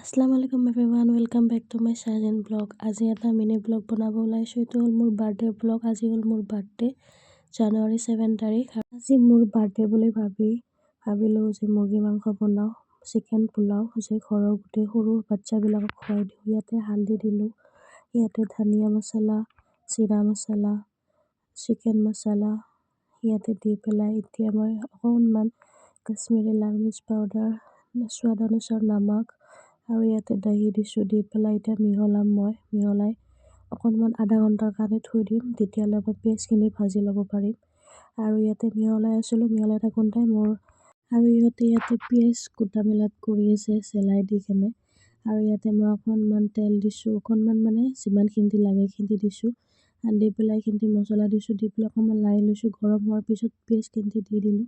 আসসালামু আলাইকুম everyone, welcome back to my channel blog. আজি এটা মিনি ব্লগ বনাব ওলাইছোঁ। এইটো হ'ল মোৰ বাৰ্থডে ব্লগ। আজি হ'ল মোৰ বাৰ্থডে, জানুৱাৰী 7 তাৰিখ। আজি মোৰ বাৰ্থডে বুলি ভাবিলোঁ যে মুৰ্গী মাংস বনাওঁ, চিকেন পোলাও, যে ঘৰৰ গোটেই সৰু বাচ্চাবিলাকক খুৱাই দিওঁ। ইয়াতে হালধি দিলোঁ, ইয়াতে ধনিয়া মছলা, জিৰা মছলা, চিকেন মছলা ইয়াতে দি পেলাই এতিয়া মই অকণমান কাশ্মীৰী লাল মিৰ্চ পাউডাৰ, স্বাদ অনুসাৰ নমক আৰু ইয়াতে দহি দিছোঁ। দি পেলাই এতিয়া মিহলাই অকণমান আধা ঘণ্টাৰ কাৰণে থৈ দিম। তেতিয়ালৈ মই পেষ্টখিনি ভাজি ল'ব পাৰিম। আৰু ইয়াতে মিহলাই থাকোঁতে ইয়াতে পিঁয়াজ গোটা মিলাত কৰি আছে চেলাই দি কেনে। আৰু ইয়াতে মই অকণমান তেল দিছোঁ, অকণমান মানে যিমানখিনি লাগে সেইখিনি দিছোঁ। দি পেলাই এইখিনি মছলা দিছোঁ, দি পেলাই অকণমান লাৰি লৈছোঁ। গৰম হোৱাৰ পিছত পেষ্টখিনি দি দিলোঁ।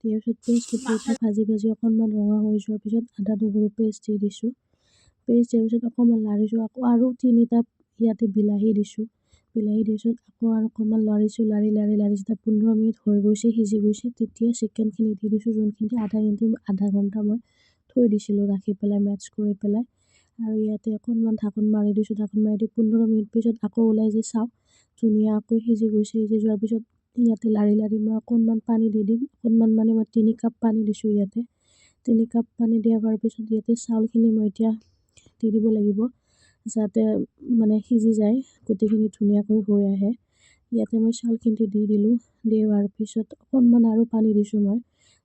দিয়াৰ পিছত পেষ্টখিনি ভাজি অকণমান ৰঙা হৈ যোৱাৰ পিছত আদা নহৰু পেষ্ট দি দিছোঁ। পেষ্ট দিয়াৰ পিছত অকণমান লাৰিছোঁ। আকৌ আৰু 3টা ইয়াতে বিলাহী দিছোঁ। বিলাহী দিয়াৰ পিছত আকৌ আৰু অকণমান লাৰিছোঁ। লাৰি যেতিয়া 15 মিনিট হৈ গৈছে, সিজি গৈছে, তেতিয়া চিকেনখিনি দি দিছোঁ, যোনখিনি আধা ঘণ্টা মই থৈ দিছিলোঁ ৰাখি পেলাই মেটচ কৰি পেলাই। আৰু ইয়াতে অকণমান ঢাকোন মাৰি দিছোঁ। ঢাকোন মাৰি দি 15 মিনিট পিছত আকৌ ওলাই যে চাওঁ, ধুনীয়াকৈ সিজি গৈছে। সিজি যোৱাৰ পিছত ইয়াতে লাৰি মই অকণমান পানী দি দিম। অকণমান মানে মই 3 কাপ পানী দিছোঁ ইয়াতে। 3 কাপ পানী দিয়াৰ পিছত ইয়াতে চাউলখিনি মই এতিয়া দি দিব লাগিব, যাতে মানে সিজি যায়, গোটেইখিনি ধুনীয়াকৈ হৈ আহে। ইয়াতে মই চাউলখিনি দি দিলোঁ। দিয়াৰ পিছত অকণমান আৰু পানী দিছোঁ মই।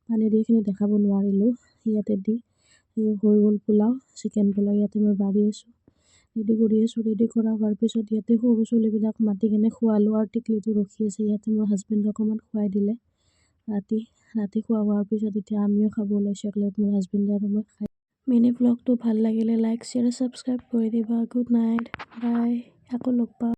পানী দি এইখিনি দেখাব নোৱাৰিলোঁ। ইয়াতে দি হৈ গ'ল পোলাও, চিকেন পোলাও। ইয়াতে মই বাঢ়ি আছোঁ, ৰেডি কৰি আছোঁ। ৰেডি কৰা হোৱাৰ পিছত ইয়াতে সৰু ছোৱালীবিলাক মাতি কেনে খোৱালোঁ। আৰু টিকলিটো ৰখি আছে। ইয়াতে মোৰ হাজবেণ্ডে অকণমান খুৱাই দিলে। ৰাতি খোৱা হোৱাৰ পিছত এতিয়া আমিও খাব ওলাইছোঁ একেলগে, মোৰ হাজবেণ্ডে আৰু মই খাই। মিনি ব্লগটো ভাল লাগিলে লাইক, শ্বেয়াৰ, ছাবস্ক্ৰাইব কৰি দিবা। গুড নাইট, বাই, আকৌ লগ পাম।